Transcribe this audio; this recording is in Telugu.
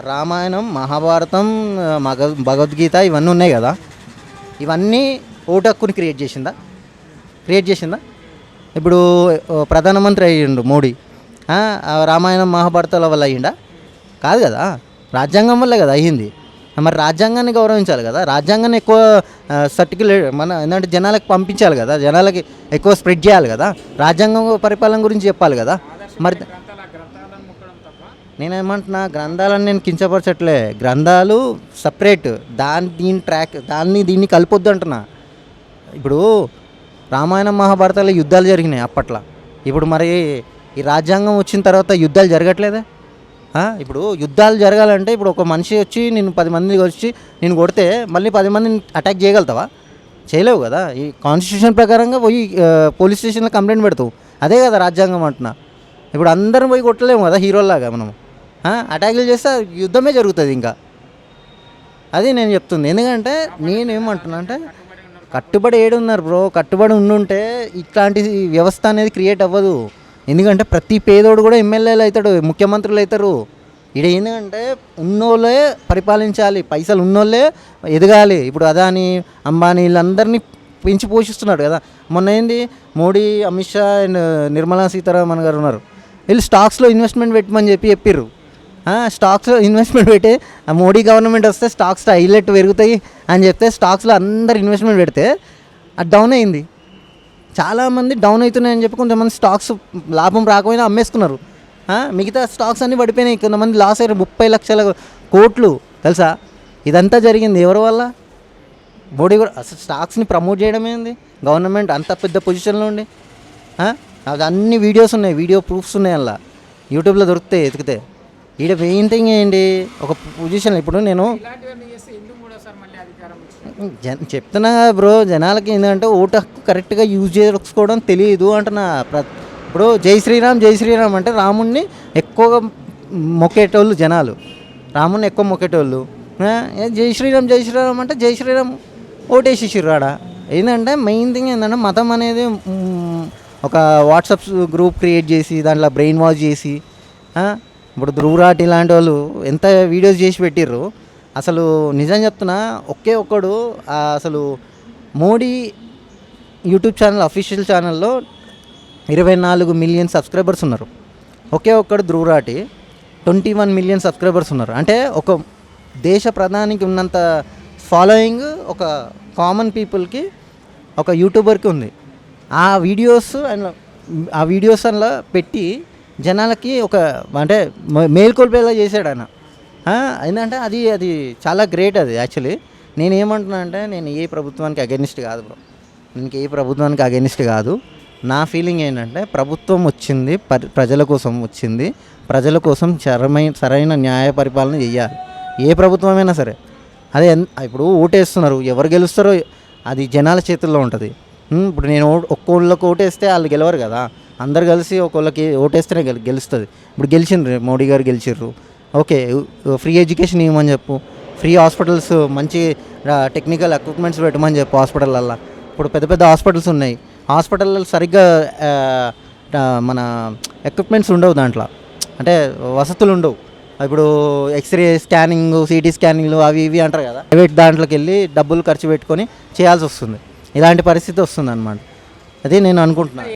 రామాయణం, మహాభారతం, భగవద్గీత ఇవన్నీ ఉన్నాయి కదా. ఇవన్నీ ఓటు హక్కుని క్రియేట్ చేసిందా? ఇప్పుడు ప్రధానమంత్రి అయ్యిండు మోడీ. రామాయణం, మహాభారతాల వల్ల అయ్యిండా? కాదు కదా, రాజ్యాంగం వల్లే కదా అయ్యింది. మరి రాజ్యాంగాన్ని గౌరవించాలి కదా, రాజ్యాంగాన్ని ఎక్కువ సర్టిఫికేట్ మన ఏంటంటే జనాలకు పంపించాలి కదా, జనాలకి ఎక్కువ స్ప్రెడ్ చేయాలి కదా, రాజ్యాంగం పరిపాలన గురించి చెప్పాలి కదా. మరి నేనేమంటున్నా, గ్రంథాలను నేను కించపరచట్లే, గ్రంథాలు సపరేట్, దీన్ని కలిపొద్దు అంటున్నా. ఇప్పుడు రామాయణం, మహాభారతాలు యుద్ధాలు జరిగినాయి అప్పట్లో. ఇప్పుడు మరి ఈ రాజ్యాంగం వచ్చిన తర్వాత యుద్ధాలు జరగట్లేదా? ఇప్పుడు యుద్ధాలు జరగాలంటే ఇప్పుడు ఒక మనిషి వచ్చి నేను 10 మంది వచ్చి నేను కొడితే మళ్ళీ 10 మందిని అటాక్ చేయగలుగుతావా? చేయలేవు కదా. ఈ కాన్స్టిట్యూషన్ ప్రకారంగా పోయి పోలీస్ స్టేషన్లో కంప్లైంట్ పెడతావు. అదే కదా రాజ్యాంగం అంటున్నా. ఇప్పుడు అందరం పోయి కొట్టలేము కదా హీరోలాగా. మనం అటాకులు చేస్తే యుద్ధమే జరుగుతుంది. ఇంకా అది నేను చెప్తుంది. ఎందుకంటే నేనేమంటున్నా అంటే, కట్టుబడి ఏడున్నారు బ్రో, కట్టుబడి ఉండుంటే ఇట్లాంటి వ్యవస్థ అనేది క్రియేట్ అవ్వదు. ఎందుకంటే ప్రతి పేదోడు కూడా ఎమ్మెల్యేలు అవుతాడు, ముఖ్యమంత్రులు అవుతారు. ఇక్కడ ఎందుకంటే ఉన్నోళ్ళే పరిపాలించాలి, పైసలు ఉన్నోళ్ళే ఎదగాలి. ఇప్పుడు అదాని, అంబానీ వీళ్ళందరినీ పెంచి పోషిస్తున్నాడు కదా. మొన్న ఏంది, మోడీ, అమిత్ షా అండ్ నిర్మలా సీతారామన్ గారు ఉన్నారు. వీళ్ళు స్టాక్స్లో ఇన్వెస్ట్మెంట్ పెట్టమని చెప్పారు. స్టాక్స్లో ఇన్వెస్ట్మెంట్ పెట్టి మోడీ గవర్నమెంట్ వస్తే స్టాక్స్ హైలైట్ పెరుగుతాయి అని చెప్తే స్టాక్స్లో అందరు ఇన్వెస్ట్మెంట్ పెడితే అది డౌన్ అయింది. చాలామంది డౌన్ అవుతున్నాయని చెప్పి కొంతమంది స్టాక్స్ లాభం రాకపోయినా అమ్మేసుకున్నారు. మిగతా స్టాక్స్ అన్నీ పడిపోయినాయి. కొంతమంది లాస్ అయ్యారు 30 లక్షల కోట్లు తెలుసా. ఇదంతా జరిగింది ఎవరి వల్ల? మోడీ కూడా. అసలు స్టాక్స్ని ప్రమోట్ చేయడం ఏంది గవర్నమెంట్ అంత పెద్ద పొజిషన్లో ఉండి? అది అన్ని వీడియోస్ ఉన్నాయి, వీడియో ప్రూఫ్స్ ఉన్నాయి, అలా యూట్యూబ్లో దొరుకుతాయి ఎతికితే. ఈడ మెయిన్ థింగ్ ఏంటి, ఒక పొజిషన్. ఇప్పుడు నేను చెప్తున్నా బ్రో, జనాలకి ఏంటంటే ఓటు హక్కు కరెక్ట్గా యూజ్ చేసుకోవడం తెలియదు అంటున్నా. ఇప్పుడు జై శ్రీరామ్ అంటే రాముణ్ణి ఎక్కువగా మొక్కేటోళ్ళు జనాలు, రాముణ్ణి ఎక్కువ మొక్కేటోళ్ళు. జై శ్రీరామ్ అంటే జై శ్రీరామ్ ఓటేసేసిర్రు ఆడ. ఏంటంటే మెయిన్ థింగ్ ఏంటంటే మతం అనేది ఒక వాట్సాప్ గ్రూప్ క్రియేట్ చేసి దాంట్లో బ్రెయిన్ వాష్ చేసి, ఇప్పుడు ధ్రువరాట్ ఇలాంటి వాళ్ళు ఎంత వీడియోస్ చేసి పెట్టిర్రు. అసలు నిజం చెప్తున్నా, ఒకే ఒక్కడు అసలు మోడీ యూట్యూబ్ ఛానల్, అఫీషియల్ ఛానల్లో 24 మిలియన్ సబ్స్క్రైబర్స్ ఉన్నారు. ఒకే ఒక్కడు ధ్రువరాటి 21 మిలియన్ సబ్స్క్రైబర్స్ ఉన్నారు. అంటే ఒక దేశ ప్రధానికి ఉన్నంత ఫాలోయింగ్ ఒక కామన్ పీపుల్కి, ఒక యూట్యూబర్కి ఉంది. ఆ వీడియోస్ అందులో పెట్టి జనాలకి ఒక అంటే మేల్కొల్పేలా చేశాడు ఆయన. ఏంటంటే అది చాలా గ్రేట్. అది యాక్చువల్లీ నేనేమంటున్నా అంటే, నేను ఏ ప్రభుత్వానికి అగెనిస్ట్ కాదు బ్రో, నా ఫీలింగ్ ఏంటంటే, ప్రభుత్వం వచ్చింది ప్రజల కోసం వచ్చింది, ప్రజల కోసం సరైన న్యాయ పరిపాలన చేయాలి ఏ ప్రభుత్వమైనా సరే. అదే ఇప్పుడు ఓటేస్తున్నారు, ఎవరు గెలుస్తారో అది జనాల చేతుల్లో ఉంటుంది. ఇప్పుడు నేను ఒక్కోళ్ళకి ఓటేస్తే వాళ్ళు గెలవరు కదా, అందరు కలిసి ఒకళ్ళకి ఓటేస్తేనే గెలుస్తుంది. ఇప్పుడు గెలిచిండ్రు, మోడీ గారు గెలిచిర్రు, ఓకే. ఫ్రీ ఎడ్యుకేషన్ ఇవ్వమని చెప్పు, ఫ్రీ హాస్పిటల్స్, మంచి టెక్నికల్ ఎక్విప్మెంట్స్ పెట్టమని చెప్పు హాస్పిటల్లో. ఇప్పుడు పెద్ద పెద్ద హాస్పిటల్స్ ఉన్నాయి, హాస్పిటల్లో సరిగ్గా మన ఎక్విప్మెంట్స్ ఉండవు, దాంట్లో అంటే వసతులు ఉండవు. ఇప్పుడు ఎక్స్రే స్కానింగ్, సిటీ స్కానింగ్లు అవి ఇవి అంటారు కదా, ప్రైవేట్ దాంట్లోకి వెళ్ళి డబ్బులు ఖర్చు పెట్టుకొని చేయాల్సి వస్తుంది. ఇలాంటి పరిస్థితి వస్తుంది అన్నమాట. అదే నేను అనుకుంటున్నాను.